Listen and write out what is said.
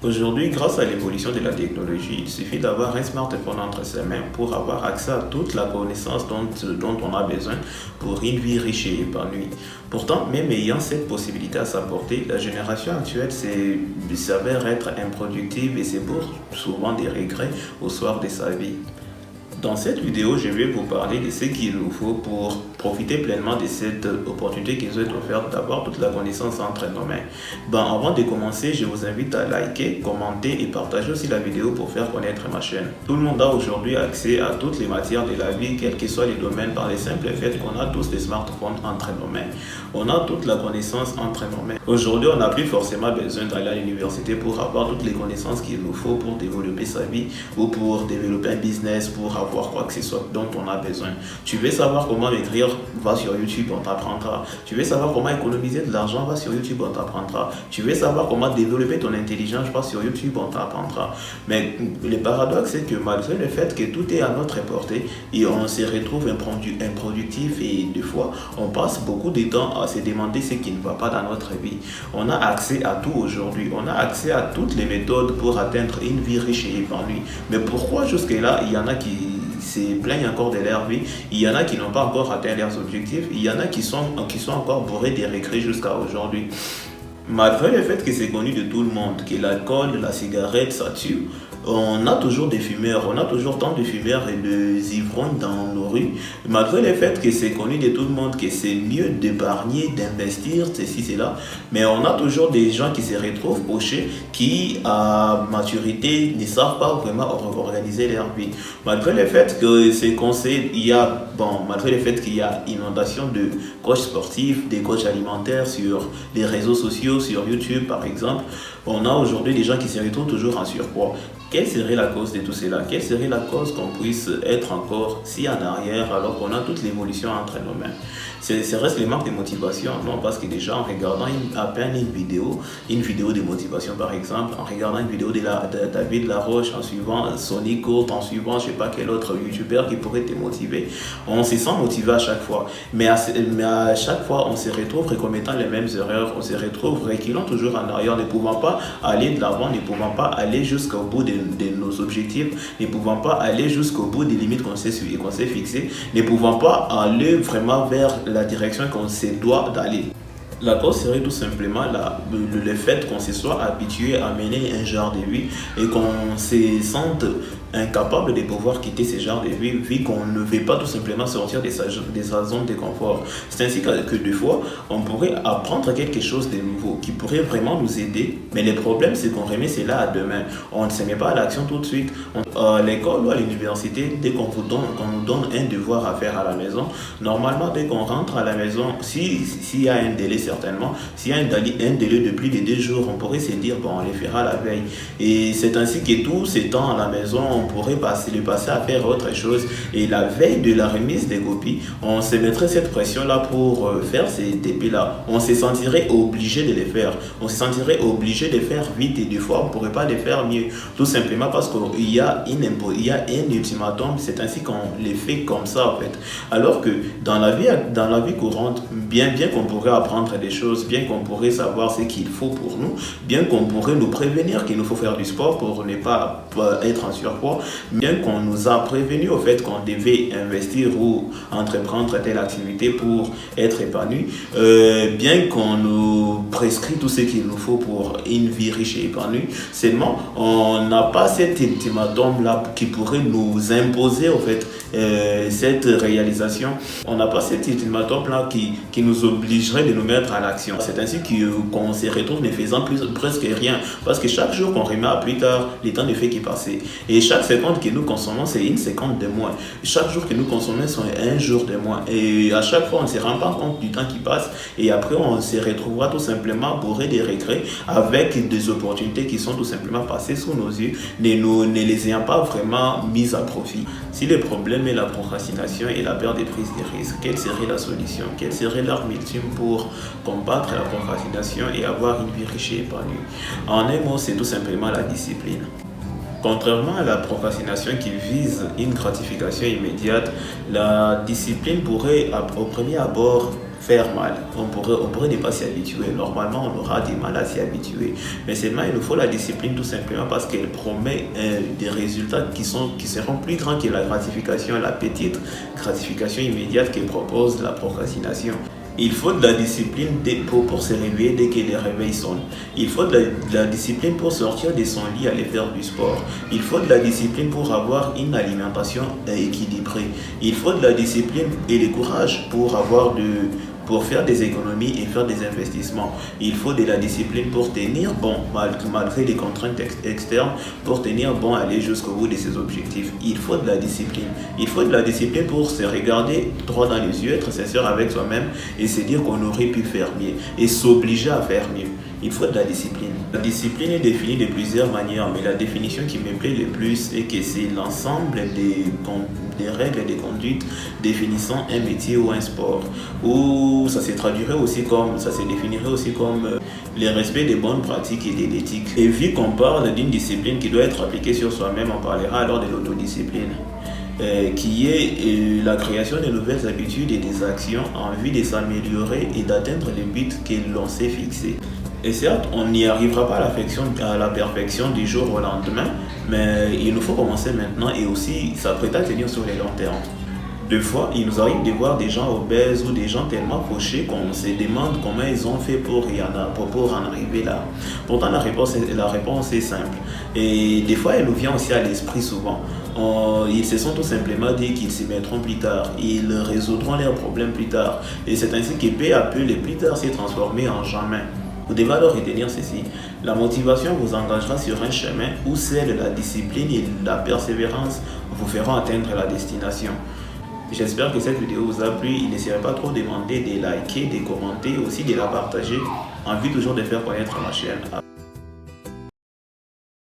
Aujourd'hui, grâce à l'évolution de la technologie, il suffit d'avoir un smartphone entre ses mains pour avoir accès à toute la connaissance dont on a besoin pour une vie riche et épanouie. Pourtant, même ayant cette possibilité à sa portée, la génération actuelle s'avère être improductive et c'est pour souvent des regrets au soir de sa vie. Dans cette vidéo, je vais vous parler de ce qu'il nous faut pour profiter pleinement de cette opportunité qui nous est offerte d'avoir toute la connaissance entre nos mains. Avant de commencer, je vous invite à liker, commenter et partager aussi la vidéo pour faire connaître ma chaîne. Tout le monde a aujourd'hui accès à toutes les matières de la vie, quels que soient les domaines, par le simple fait qu'on a tous des smartphones entre nos mains. On a toute la connaissance entre nos mains. Aujourd'hui, on n'a plus forcément besoin d'aller à l'université pour avoir toutes les connaissances qu'il nous faut pour développer sa vie ou pour développer un business, pour avoir quoi que ce soit dont on a besoin. Tu veux savoir comment écrire, va sur YouTube, on t'apprendra. Tu veux savoir comment économiser de l'argent, va sur YouTube, on t'apprendra. Tu veux savoir comment développer ton intelligence, va sur YouTube, on t'apprendra. Mais le paradoxe, c'est que malgré le fait que tout est à notre portée et on se retrouve improductif et des fois, on passe beaucoup de temps à se demander ce qui ne va pas dans notre vie. On a accès à tout aujourd'hui. On a accès à toutes les méthodes pour atteindre une vie riche et épanouie. Mais pourquoi jusque-là, il y en a qui se plaignent encore de leur vie, il y en a qui n'ont pas encore atteint leurs objectifs, il y en a qui sont encore bourrés de regrets jusqu'à aujourd'hui. Malgré le fait que c'est connu de tout le monde, que l'alcool, la cigarette, ça tue, on a toujours des fumeurs, on a toujours tant de fumeurs et de ivrognes dans nos rues. Malgré le fait que c'est connu de tout le monde, que c'est mieux d'épargner, d'investir, ceci, cela, mais on a toujours des gens qui se retrouvent pochés, qui à maturité ne savent pas vraiment organiser leur vie. Malgré le fait que c'est conseillé, malgré le fait qu'il y a inondation de coachs sportifs, des coachs alimentaires sur les réseaux sociaux, sur YouTube par exemple, on a aujourd'hui des gens qui se retrouvent toujours en surpoids. Quelle serait la cause de tout cela? Quelle serait la cause qu'on puisse être encore si en arrière alors qu'on a toute l'évolution entre nos mains? C'est reste le manque de motivation, non? Parce que déjà en regardant à peine une vidéo de motivation par exemple, en regardant une vidéo de David Laroche, en suivant Sonic Court, en suivant je sais pas quel autre youtubeur qui pourrait te motiver, on se sent motivé à chaque fois. Mais à chaque fois, on se retrouve recommettant les mêmes erreurs, on se retrouve reculant toujours en arrière, ne pouvant pas aller de l'avant, ne pouvant pas aller jusqu'au bout de nos objectifs, ne pouvant pas aller jusqu'au bout des limites qu'on s'est fixées, ne pouvant pas aller vraiment vers la direction qu'on se doit d'aller. La cause serait tout simplement le fait qu'on se soit habitué à mener un genre de vie et qu'on se sente incapable de pouvoir quitter ce genre de vie vu qu'on ne veut pas tout simplement sortir de sa zone de confort. C'est ainsi que des fois, on pourrait apprendre quelque chose de nouveau qui pourrait vraiment nous aider, mais le problème c'est qu'on remet cela à demain. On ne se met pas à l'action tout de suite. À l'école ou à l'université, dès qu'on nous donne un devoir à faire à la maison, normalement dès qu'on rentre à la maison, s'il y a un délai certainement, s'il y a un délai de plus de 2 jours, on pourrait se dire on les fera la veille. Et c'est ainsi que tout ce temps à la maison, on pourrait le passer à faire autre chose. Et la veille de la remise des copies, on se mettrait cette pression-là pour faire ces TP-là. On se sentirait obligé de les faire. On se sentirait obligé de faire vite et des fois, on ne pourrait pas les faire mieux. Tout simplement parce qu'il y a un ultimatum, c'est ainsi qu'on les fait comme ça en fait. Alors que dans la vie courante, bien qu'on pourrait apprendre des choses, bien qu'on pourrait savoir ce qu'il faut pour nous, bien qu'on pourrait nous prévenir qu'il nous faut faire du sport pour ne pas être en surpoids, bien qu'on nous a prévenu au fait qu'on devait investir ou entreprendre telle activité pour être épanoui, bien qu'on nous prescrit tout ce qu'il nous faut pour une vie riche et épanouie, seulement on n'a pas cet ultimatum là qui pourrait nous imposer au fait cette réalisation. On n'a pas cet ultimatum là qui nous obligerait de nous mettre à l'action. C'est ainsi qu'on se retrouve ne faisant presque rien parce que chaque jour qu'on remet à plus tard, le temps ne fait qu'y passer. Et chaque seconde que nous consommons, c'est une seconde de moins. Chaque jour que nous consommons, c'est un jour de moins. Et à chaque fois, on ne se rend pas compte du temps qui passe et après, on se retrouvera tout simplement bourré de regrets avec des opportunités qui sont tout simplement passées sous nos yeux, ne les ayant pas vraiment mises à profit. Si le problème est la procrastination et la peur des prises de risques, quelle serait la solution? Quelle serait l'arme ultime pour combattre la procrastination et avoir une vie riche et épanouie? En un mot, c'est tout simplement la discipline. Contrairement à la procrastination qui vise une gratification immédiate, la discipline pourrait au premier abord faire mal. On pourrait ne pas s'y habituer. Normalement, on aura du mal à s'y habituer. Mais seulement, il nous faut la discipline tout simplement parce qu'elle promet des résultats qui seront plus grands que la gratification, la petite gratification immédiate que propose la procrastination. Il faut de la discipline pour se réveiller dès que les réveils sonnent. Il faut de la discipline pour sortir de son lit et aller faire du sport. Il faut de la discipline pour avoir une alimentation équilibrée. Il faut de la discipline et du courage pour faire des économies et faire des investissements. Il faut de la discipline pour tenir bon, malgré les contraintes externes, pour tenir bon, aller jusqu'au bout de ses objectifs. Il faut de la discipline. Il faut de la discipline pour se regarder droit dans les yeux, être sincère avec soi-même et se dire qu'on aurait pu faire mieux et s'obliger à faire mieux. Il faut de la discipline. La discipline est définie de plusieurs manières, mais la définition qui me plaît le plus est que c'est l'ensemble des règles et des conduites définissant un métier ou un sport. Ou ça se définirait aussi comme le respect des bonnes pratiques et de l'éthique. Et vu qu'on parle d'une discipline qui doit être appliquée sur soi-même, on parlera alors de l'autodiscipline. Qui est la création de nouvelles habitudes et des actions en vue de s'améliorer et d'atteindre les buts que l'on s'est fixés. Et certes, on n'y arrivera pas à la perfection du jour au lendemain, mais il nous faut commencer maintenant et aussi s'apprêter à tenir sur les longs termes. Deux fois, il nous arrive de voir des gens obèses ou des gens tellement fauchés qu'on se demande comment ils ont fait pour en arriver là. Pourtant, la réponse est simple. Et des fois, elle nous vient aussi à l'esprit souvent. Ils se sont tout simplement dit qu'ils s'y mettront plus tard. Ils résoudront leurs problèmes plus tard. Et c'est ainsi que peu à peu, le plus tard s'est transformé en jamais. Vous devez alors retenir ceci. La motivation vous engagera sur un chemin où celle de la discipline et la persévérance vous feront atteindre la destination. J'espère que cette vidéo vous a plu. Il ne serait pas trop demandé de liker, de commenter, aussi de la partager en vue toujours de faire connaître ma chaîne.